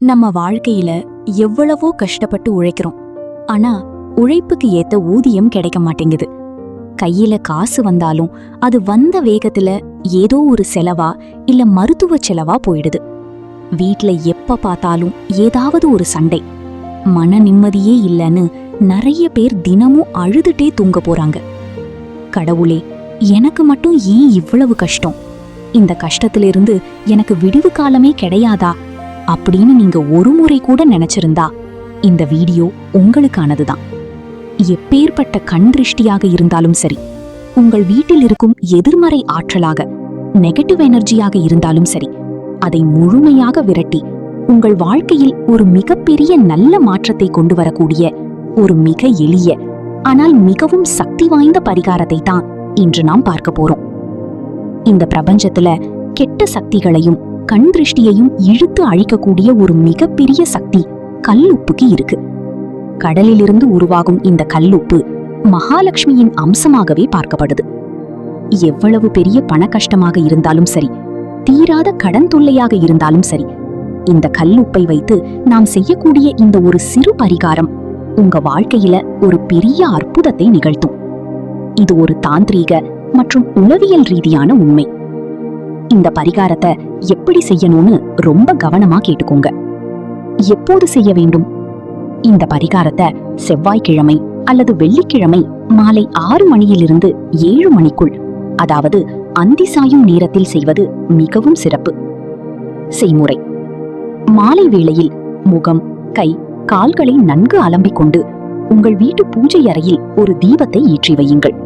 நம்ம வாழ்க்கையில எவ்வளவோ கஷ்டப்பட்டு உழைக்கிறோம். ஆனா உழைப்புக்கு ஏத்த ஊதியம் கிடைக்க மாட்டேங்குது. கையில காசு வந்தாலும் அது வந்த வேகத்துல ஏதோ ஒரு செலவா இல்ல மருத்துவ செலவா போயிடுது. வீட்ல எப்ப பார்த்தாலும் ஏதாவது ஒரு சண்டை, மன நிம்மதியே இல்லைன்னு நிறைய பேர் தினமும் அழுதுட்டே தூங்க போறாங்க. கடவுளே, எனக்கு மட்டும் ஏன் இவ்வளவு கஷ்டம்? இந்த கஷ்டத்திலிருந்து எனக்கு விடிவு காலமே கிடையாதா அப்படின்னு நீங்க ஒரு முறை கூட நினைச்சிருந்தா இந்த வீடியோ உங்களுக்கானதுதான். எப்பேற்பட்ட கண் திருஷ்டியாக இருந்தாலும் சரி, உங்கள் வீட்டில் இருக்கும் எதிர்மறை ஆற்றலாக நெகட்டிவ் எனர்ஜியாக இருந்தாலும் சரி, அதை முழுமையாக விரட்டி உங்கள் வாழ்க்கையில் ஒரு மிகப்பெரிய நல்ல மாற்றத்தை கொண்டு வரக்கூடிய ஒரு மிக எளிய ஆனால் மிகவும் சக்தி வாய்ந்த பரிகாரத்தை தான் இன்று நாம் பார்க்க போறோம். இந்த பிரபஞ்சத்துல கெட்ட சக்திகளையும் கண் திருஷ்டியையும் இழுத்து அழிக்கக்கூடிய ஒரு மிகப்பெரிய சக்தி கல்லுப்புக்கு இருக்கு. கடலிலிருந்து உருவாகும் இந்த கல்லுப்பு மகாலட்சுமியின் அம்சமாகவே பார்க்கப்படுது. எவ்வளவு பெரிய பண கஷ்டமாக இருந்தாலும் சரி, தீராத கடன் தொல்லையாக இருந்தாலும் சரி, இந்த கல்லுப்பை வைத்து நாம் செய்யக்கூடிய இந்த ஒரு சிறு பரிகாரம் உங்க வாழ்க்கையில ஒரு பெரிய அற்புதத்தை நிகழ்த்தும். இது ஒரு தாந்திரீக மற்றும் உளவியல் ரீதியான உண்மை. இந்த பரிகாரத்தை எப்படி செய்யணும்னு ரொம்ப கவனமா கேட்டுக்கோங்க. எப்போது செய்ய வேண்டும்? இந்த பரிகாரத்தை செவ்வாய்க்கிழமை அல்லது வெள்ளிக்கிழமை மாலை 6 மணியிலிருந்து 7 மணிக்குள், அதாவது அந்தி சாயும் நேரத்தில் செய்வது மிகவும் சிறப்பு. செய்முறை: மாலை வேளையில் முகம், கை, கால்களை நன்கு அலம்பிக் கொண்டு உங்கள் வீட்டு பூஜை அறையில் ஒரு தீபத்தை ஏற்றி வையுங்கள்.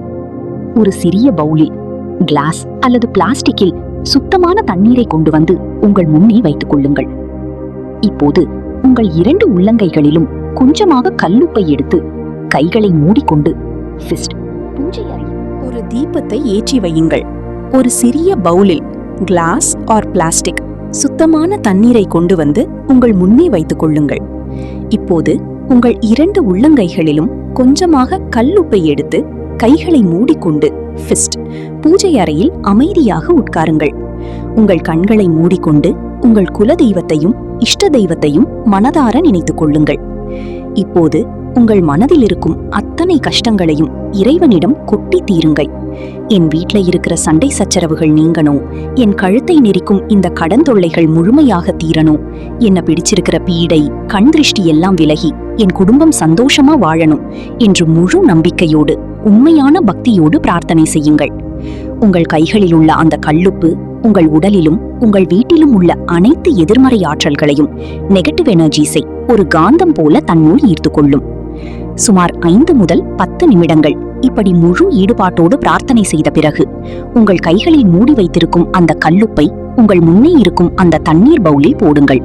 ஒரு சிறிய பவுலில் கிளாஸ் அல்லது பிளாஸ்டிக்கில் சுத்தமான தண்ணீரை கொண்டு வந்து உங்கள் முன்னே வைத்துக் கொள்ளுங்கள். இப்போது உங்கள் 2 உள்ளங்கைகளிலும் கொஞ்சமாக கல்லுப்பை எடுத்து கைகளை மூடிக்கொண்டு ஃபிஸ்ட் பூஜை அறையில் ஒரு தீபத்தை ஏற்றி வையுங்கள். ஒரு சிறிய பவுலில் கிளாஸ் ஆர் பிளாஸ்டிக் சுத்தமான தண்ணீரை கொண்டு வந்து உங்கள் முன்னே வைத்துக் கொள்ளுங்கள். இப்போது உங்கள் 2 உள்ளங்கைகளிலும் கொஞ்சமாக கல்லுப்பை எடுத்து கைகளை மூடிக்கொண்டு ஃபிஸ்ட் பூஜை அறையில் அமைதியாக உட்காருங்கள். உங்கள் கண்களை மூடிக்கொண்டு உங்கள் குல தெய்வத்தையும் இஷ்ட தெய்வத்தையும் மனதார நினைத்துக் கொள்ளுங்கள். இப்போது உங்கள் மனதில் இருக்கும் அத்தனை கஷ்டங்களையும் இறைவனிடம் கொட்டி தீருங்கள். என் வீட்ல இருக்கிற சண்டை சச்சரவுகள் நீங்கணும், என் கழுத்தை நெரிக்கும் இந்த கடன் தொல்லைகள் முழுமையாக தீரணும், என்ன பிடிச்சிருக்கிற பீடை கண் திருஷ்டி எல்லாம் விலகி என் குடும்பம் சந்தோஷமா வாழணும் என்று முழு நம்பிக்கையோடு உண்மையான பக்தியோடு பிரார்த்தனை செய்யுங்கள். உங்கள் கைகளில் உள்ள அந்த கல்லுப்பு உங்கள் உடலிலும் உங்கள் வீட்டிலும் உள்ள அனைத்து எதிர்மறை ஆற்றல்களையும், நெகட்டிவ் எனர்ஜிஸை ஒரு காந்தம் போல தன்னுள் ஈர்த்து கொள்ளும். சுமார் 5 முதல் 10 நிமிடங்கள் இப்படி முழு ஈடுபாட்டோடு பிரார்த்தனை செய்த பிறகு உங்கள் கைகளில் மூடி வைத்திருக்கும் அந்த கல்லுப்பை உங்கள் முன்னே இருக்கும் அந்த தண்ணீர் பவுலில் போடுங்கள்.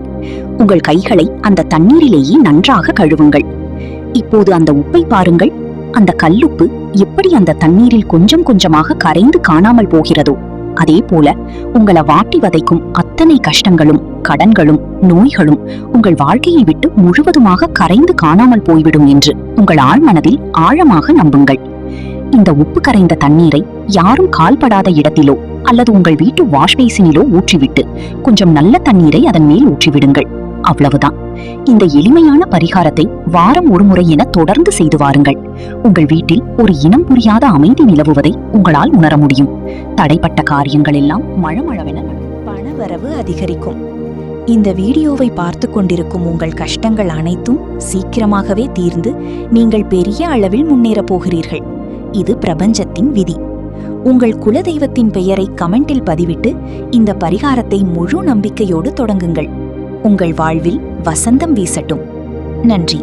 உங்கள் கைகளை அந்த தண்ணீரிலேயே நன்றாக கழுவுங்கள். இப்போது அந்த உப்பை பாருங்கள். அந்த கல்லுப்பு எப்படி அந்த தண்ணீரில் கொஞ்சம் கொஞ்சமாக கரைந்து காணாமல் போகிறதோ, அதே போல உங்களை வாட்டி வதைக்கும் அத்தனை கஷ்டங்களும் கடன்களும் நோய்களும் உங்கள் வாழ்க்கையை விட்டு முழுவதுமாக கரைந்து காணாமல் போய்விடும் என்று உங்கள் ஆழ்மனதில் ஆழமாக நம்புங்கள். இந்த உப்பு கரைந்த தண்ணீரை யாரும் கால்படாத இடத்திலோ அல்லது உங்கள் வீட்டு வாஷ் பேசினிலோ ஊற்றிவிட்டு கொஞ்சம் நல்ல தண்ணீரை அதன் மேல் ஊற்றிவிடுங்கள். அவ்வளவுதான். இந்த எளிமையான பரிகாரத்தை வாரம் ஒரு முறை என தொடர்ந்து செய்து வாருங்கள். உங்கள் வீட்டில் ஒரு இனம் புரியாத அமைதி நிலவுவதை உங்களால் உணர முடியும். தடைப்பட்ட காரியங்கள் எல்லாம் மழமழவென பணவரவு அதிகரிக்கும். இந்த வீடியோவை பார்த்து கொண்டிருக்கும் உங்கள் கஷ்டங்கள் அனைத்தும் சீக்கிரமாகவே தீர்ந்து நீங்கள் பெரிய அளவில் முன்னேறப் போகிறீர்கள். இது பிரபஞ்சத்தின் விதி. உங்கள் குலதெய்வத்தின் பெயரை கமெண்டில் பதிவிட்டு இந்த பரிகாரத்தை முழு நம்பிக்கையோடு தொடங்குங்கள். உங்கள் வாழ்வில் வசந்தம் வீசட்டும். நன்றி.